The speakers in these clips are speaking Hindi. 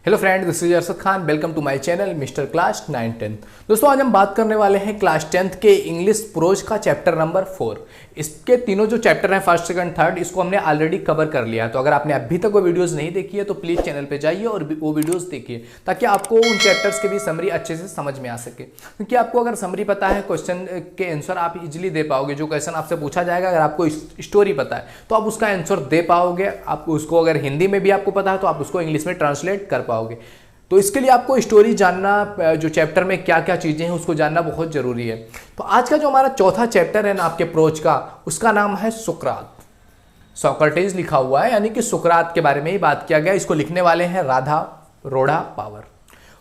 Hello friend, this is Arshad Khan. Welcome to my channel mister class 9-10। दोस्तों, आज हम बात करने वाले हैं क्लास 10th के इंग्लिश प्रोज का चैप्टर नंबर 4। इसके तीनों जो चैप्टर हैं, फर्स्ट सेकंड थर्ड, इसको हमने ऑलरेडी कवर कर लिया है। तो अगर आपने अभी तक वो वीडियोस नहीं देखी है तो प्लीज़ चैनल पे जाइए और वो वीडियोस देखिए, ताकि आपको उन चैप्टर्स की भी समरी अच्छे से समझ में आ सके। क्योंकि आपको अगर समरी पता है, क्वेश्चन के आंसर आप इजिली दे पाओगे। जो क्वेश्चन आपसे पूछा जाएगा, अगर आपको स्टोरी पता है तो आप उसका आंसर दे पाओगे। आपको उसको अगर हिंदी में भी आपको पता है तो आप उसको इंग्लिश में ट्रांसलेट कर पाओगे। तो इसके लिए आपको स्टोरी जानना, जो चैप्टर में क्या क्या चीज़ें हैं उसको जानना बहुत ज़रूरी है। तो आज का जो हमारा चौथा चैप्टर है ना आपके प्रोज का, उसका नाम है सुकरात। सोक्रेटिस लिखा हुआ है, यानी कि सुकरात के बारे में ही बात किया गया। इसको लिखने वाले हैं राधा रोड़ा पावर।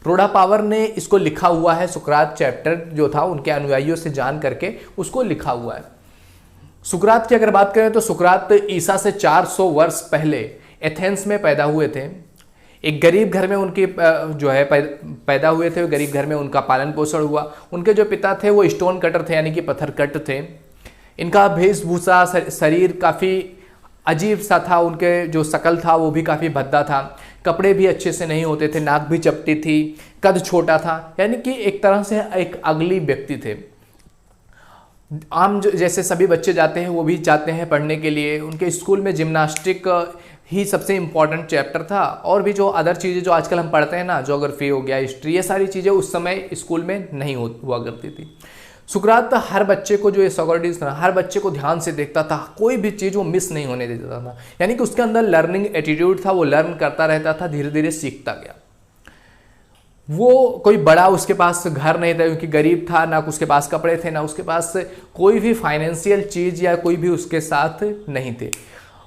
रोड़ा पावर ने इसको लिखा हुआ है। सुकरात चैप्टर जो था उनके अनुयायियों से जान करके उसको लिखा हुआ है। सुकरात की अगर बात करें तो सुकरात ईसा से 400 वर्ष पहले एथेंस में पैदा हुए थे। एक गरीब घर में उनकी जो है पैदा हुए थे। गरीब घर में उनका पालन पोषण हुआ। उनके जो पिता थे वो स्टोन कटर थे, यानी कि पत्थर कट थे। इनका वेशभूषा, शरीर काफ़ी अजीब सा था। उनके जो शकल था वो भी काफ़ी भद्दा था। कपड़े भी अच्छे से नहीं होते थे, नाक भी चपटी थी, कद छोटा था, यानी कि एक तरह से एक अगली व्यक्ति थे। आम जैसे सभी बच्चे जाते हैं वो भी जाते हैं पढ़ने के लिए। उनके स्कूल में जिम्नास्टिक ही सबसे इम्पॉर्टेंट चैप्टर था। और भी जो अदर चीज़ें जो आजकल हम पढ़ते हैं ना, ज्योग्राफी हो गया, हिस्ट्री, ये सारी चीज़ें उस समय स्कूल में नहीं हुआ करती थी। सुकरात हर बच्चे को, जो ये सोक्रेटिस था, हर बच्चे को ध्यान से देखता था। कोई भी चीज़ वो मिस नहीं होने देता था। यानी कि उसके अंदर लर्निंग एटीट्यूड था। वो लर्न करता रहता था, धीरे धीरे सीखता गया। वो कोई बड़ा उसके पास घर नहीं था, क्योंकि गरीब था। ना उसके पास कपड़े थे, ना उसके पास कोई भी फाइनेंशियल चीज़ या कोई भी उसके साथ नहीं थे।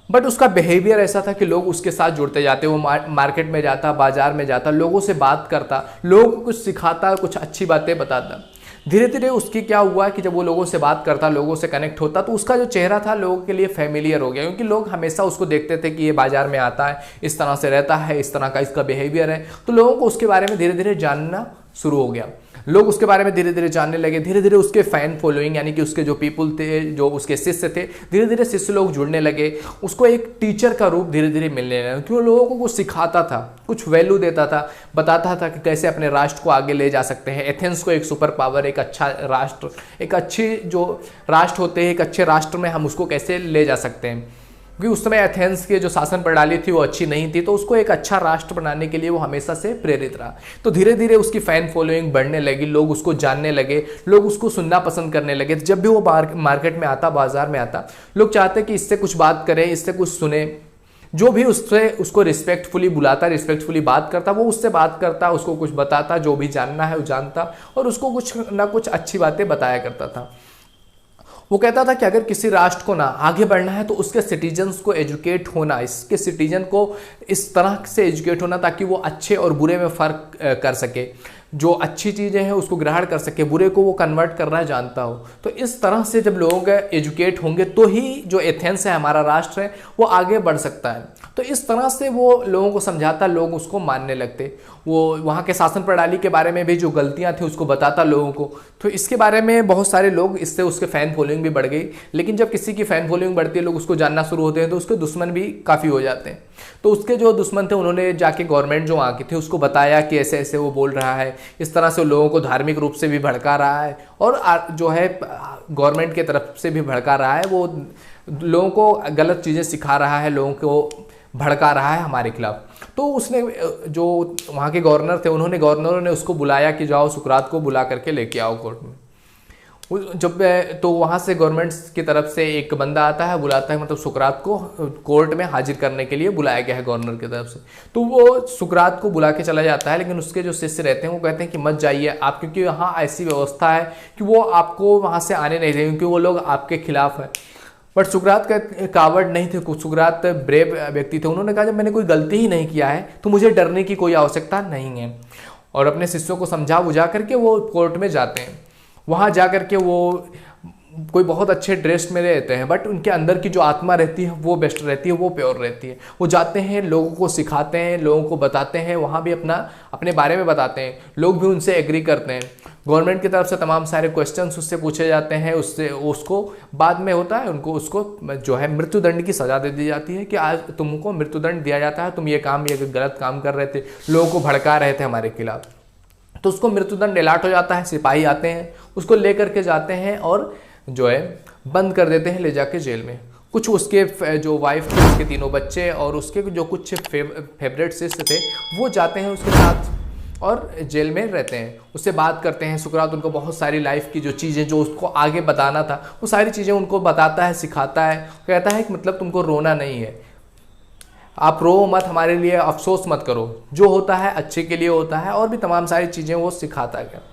बट उसका बिहेवियर ऐसा था कि लोग उसके साथ जुड़ते जाते। वो मार्केट में जाता, बाजार में जाता, लोगों से बात करता, लोगों को कुछ सिखाता, कुछ अच्छी बातें बताता। धीरे धीरे उसकी क्या हुआ कि जब वो लोगों से बात करता, लोगों से कनेक्ट होता, तो उसका जो चेहरा था लोगों के लिए फेमिलियर हो गया। क्योंकि लोग हमेशा उसको देखते थे कि ये बाजार में आता है, इस तरह से रहता है, इस तरह का इसका बिहेवियर है। तो लोगों को उसके बारे में धीरे धीरे जानना शुरू हो गया। लोग उसके बारे में धीरे धीरे जानने लगे। धीरे धीरे उसके फैन फॉलोइंग, यानी कि उसके जो पीपल थे, जो उसके शिष्य थे, धीरे धीरे शिष्य लोग जुड़ने लगे। उसको एक टीचर का रूप धीरे धीरे मिलने लगा, क्योंकि लोगों को कुछ सिखाता था, कुछ वैल्यू देता था, बताता था कि कैसे अपने राष्ट्र को आगे ले जा सकते हैं। एथेंस को एक सुपर पावर, एक अच्छा राष्ट्र, एक अच्छी जो राष्ट्र होते हैं, एक अच्छे राष्ट्र में हम उसको कैसे ले जा सकते हैं। क्योंकि उस समय एथेंस की जो शासन प्रणाली थी वो अच्छी नहीं थी, तो उसको एक अच्छा राष्ट्र बनाने के लिए वो हमेशा से प्रेरित रहा। तो धीरे धीरे उसकी फैन फॉलोइंग बढ़ने लगी, लोग उसको जानने लगे, लोग उसको सुनना पसंद करने लगे। जब भी वो मार्केट में आता, बाजार में आता, लोग चाहते कि इससे कुछ बात करें, इससे कुछ सुने। जो भी उससे उसको रिस्पेक्टफुली बुलाता, रिस्पेक्टफुली बात करता, वो उससे बात करता, उसको कुछ बताता, जो भी जानना है वो जानता, और उसको कुछ ना कुछ अच्छी बातें बताया करता था। वो कहता था कि अगर किसी राष्ट्र को ना आगे बढ़ना है तो उसके सिटीजन्स को एजुकेट होना, इसके सिटीजन को इस तरह से एजुकेट होना ताकि वो अच्छे और बुरे में फ़र्क कर सके। जो अच्छी चीज़ें हैं उसको ग्रहण कर सके, बुरे को वो कन्वर्ट करना जानता हो। तो इस तरह से जब लोग एजुकेट होंगे तो ही जो एथेंस है, हमारा राष्ट्र है, वो आगे बढ़ सकता है। तो इस तरह से वो लोगों को समझाता, लोग उसको मानने लगते। वो वहाँ के शासन प्रणाली के बारे में भी जो गलतियाँ थी उसको बताता लोगों को। तो इसके बारे में बहुत सारे लोग, इससे उसके फ़ैन फॉलोइंग भी बढ़ गई। लेकिन जब किसी की फ़ैन फॉलोइंग बढ़ती है, लोग उसको जानना शुरू होते हैं, तो उसके दुश्मन भी काफ़ी हो जाते हैं। तो उसके जो दुश्मन थे उन्होंने जाके गवर्नमेंट जो वहाँ की थी उसको बताया कि ऐसे ऐसे वो बोल रहा है, इस तरह से लोगों को धार्मिक रूप से भी भड़का रहा है, और जो है गवर्नमेंट की तरफ से भी भड़का रहा है। वो लोगों को गलत चीज़ें सिखा रहा है, लोगों को भड़का रहा है हमारे खिलाफ। तो उसने, जो वहाँ के गवर्नर थे, गवर्नरों ने उसको बुलाया कि जाओ सुकरात को बुला करके लेके आओ कोर्ट में। जब तो वहाँ से गवर्नमेंट की तरफ से एक बंदा आता है, बुलाता है, मतलब सुकरात को कोर्ट में हाजिर करने के लिए बुलाया गया है गवर्नर की तरफ से। तो वो सुकरात को बुला के चला जाता है। लेकिन उसके जो शिष्य रहते हैं वो कहते हैं कि मत जाइए आप, क्योंकि यहाँ ऐसी व्यवस्था है कि वो आपको वहाँ से आने नहीं देंगे, क्योंकि वो लोग आपके खिलाफ है। बट सुकरात का कावड़ नहीं थे, कुछ सुकरात ब्रेव व्यक्ति थे। उन्होंने कहा जब मैंने कोई गलती ही नहीं किया है तो मुझे डरने की कोई आवश्यकता नहीं है। और अपने शिष्यों को समझा बुझा करके वो कोर्ट में जाते हैं। वहाँ जा कर के वो कोई बहुत अच्छे ड्रेस में रहते हैं, बट उनके अंदर की जो आत्मा रहती है वो बेस्ट रहती है, वो प्योर रहती है। वो जाते हैं, लोगों को सिखाते हैं, लोगों को बताते हैं, वहाँ भी अपना अपने बारे में बताते हैं, लोग भी उनसे एग्री करते हैं। गवर्नमेंट की तरफ से तमाम सारे क्वेश्चंस उससे पूछे जाते हैं, उससे उसको बाद में होता है उनको उसको जो है मृत्युदंड की सज़ा दे दी जाती है कि आज तुमको मृत्युदंड दिया जाता है, तुम ये गलत काम कर रहे थे, लोगों को भड़का रहे थे हमारे खिलाफ। तो उसको मृत्युदंड अलाट हो जाता है, सिपाही आते हैं उसको ले करके जाते हैं और जो है बंद कर देते हैं ले जाके जेल में। कुछ उसके जो वाइफ थे, उसके तीनों बच्चे और उसके जो कुछ फेवरेट शिष्य थे वो जाते हैं उसके साथ और जेल में रहते हैं, उससे बात करते हैं। सुकरात उनको बहुत सारी लाइफ की जो चीज़ें जो उसको आगे बताना था वो सारी चीज़ें उनको बताता है, सिखाता है, कहता है कि मतलब तुमको रोना नहीं है, आप रो मत, हमारे लिए अफसोस मत करो, जो होता है अच्छे के लिए होता है, और भी तमाम सारी चीज़ें वो सिखाता है।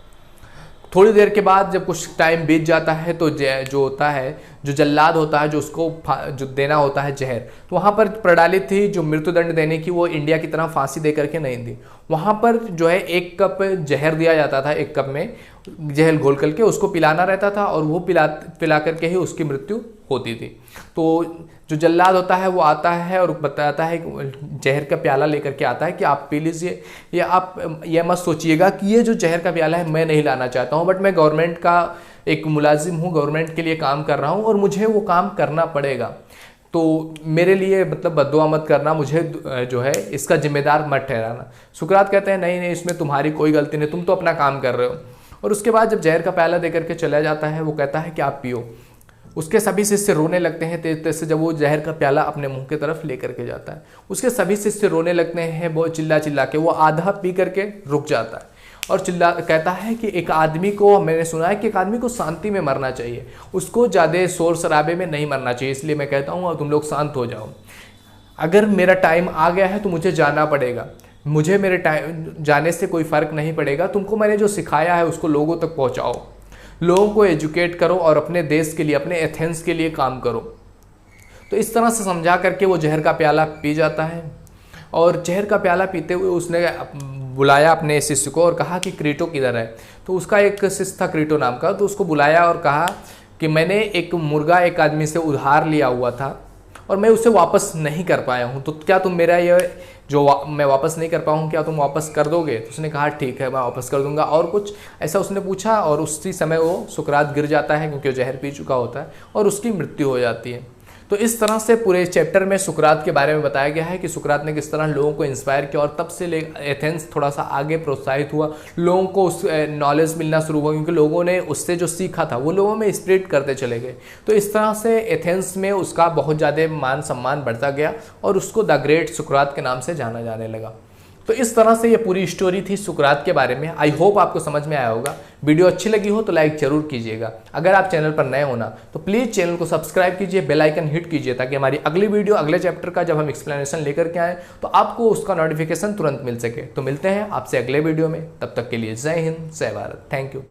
थोड़ी देर के बाद जब कुछ टाइम बीत जाता है तो जो होता है, जो जल्लाद होता है, जो उसको जो देना होता है जहर, तो वहाँ पर प्रणाली थी जो मृत्युदंड देने की, वो इंडिया की तरह फांसी दे करके नहीं दी। वहाँ पर जो है 1 कप जहर दिया जाता था, 1 कप में जहर घोल करके उसको पिलाना रहता था और वो पिला करके ही उसकी मृत्यु होती थी। तो जो जल्लाद होता है वो आता है और बताता है, जहर का प्याला लेकर के आता है कि आप पी लीजिए, या आप ये मत सोचिएगा कि ये जो जहर का प्याला है मैं नहीं लाना चाहता हूँ, बट मैं गवर्नमेंट का एक मुलाजिम हूँ, गवर्नमेंट के लिए काम कर रहा हूँ और मुझे वो काम करना पड़ेगा, तो मेरे लिए मतलब बद्दुआ मत करना, मुझे जो है इसका जिम्मेदार मत ठहराना। सुकरात कहते हैं नहीं नहीं, इसमें तुम्हारी कोई गलती नहीं, तुम तो अपना काम कर रहे हो। और उसके बाद जब जहर का प्याला देकर के चला जाता है वो कहता है कि आप पियो। उसके सभी शिष्य रोने लगते हैं तेज तेज से जब वो जहर का प्याला अपने मुंह की तरफ लेकर के जाता है। उसके सभी शिष्य रोने लगते हैं, वो चिल्ला चिल्ला के, वो आधा पी करके रुक जाता है और चिल्ला कहता है कि एक आदमी को, मैंने सुना है कि एक आदमी को शांति में मरना चाहिए, उसको ज़्यादा शोर शराबे में नहीं मरना चाहिए, इसलिए मैं कहता हूँ तुम लोग शांत हो जाओ। अगर मेरा टाइम आ गया है तो मुझे जाना पड़ेगा, मुझे मेरे टाइम जाने से कोई फ़र्क नहीं पड़ेगा, तुमको मैंने जो सिखाया है उसको लोगों तक पहुँचाओ, लोगों को एजुकेट करो और अपने देश के लिए, अपने एथेंस के लिए काम करो। तो इस तरह से समझा करके वो जहर का प्याला पी जाता है और जहर का प्याला पीते हुए उसने बुलाया अपने शिष्य को और कहा कि क्रीटो किधर है। तो उसका एक शिष्य था क्रीटो नाम का, तो उसको बुलाया और कहा कि मैंने एक मुर्गा एक आदमी से उधार लिया हुआ था और मैं उसे वापस नहीं कर पाया हूँ, तो क्या तुम मेरा ये जो मैं वापस नहीं कर पाऊँ क्या तुम वापस कर दोगे? तो उसने कहा ठीक है मैं वापस कर दूंगा। और कुछ ऐसा उसने पूछा और उसी समय वो सुकरात गिर जाता है क्योंकि वो जहर पी चुका होता है और उसकी मृत्यु हो जाती है। तो इस तरह से पूरे चैप्टर में सुकरात के बारे में बताया गया है कि सुकरात ने किस तरह लोगों को इंस्पायर किया और तब से एथेंस थोड़ा सा आगे प्रोत्साहित हुआ, लोगों को उस नॉलेज मिलना शुरू हुआ क्योंकि लोगों ने उससे जो सीखा था वो लोगों में स्प्रेड करते चले गए। तो इस तरह से एथेंस में उसका बहुत ज़्यादा मान सम्मान बढ़ता गया और उसको द ग्रेट सुकरात के नाम से जाना जाने लगा। तो इस तरह से ये पूरी स्टोरी थी सुकरात के बारे में। आई होप आपको समझ में आया होगा। वीडियो अच्छी लगी हो तो लाइक जरूर कीजिएगा। अगर आप चैनल पर नए होना तो प्लीज़ चैनल को सब्सक्राइब कीजिए, बेल आइकन हिट कीजिए ताकि हमारी अगली वीडियो अगले चैप्टर का जब हम एक्सप्लेनेशन लेकर के आए तो आपको उसका नोटिफिकेशन तुरंत मिल सके। तो मिलते हैं आपसे अगले वीडियो में, तब तक के लिए जय हिंद जय भारत, थैंक यू।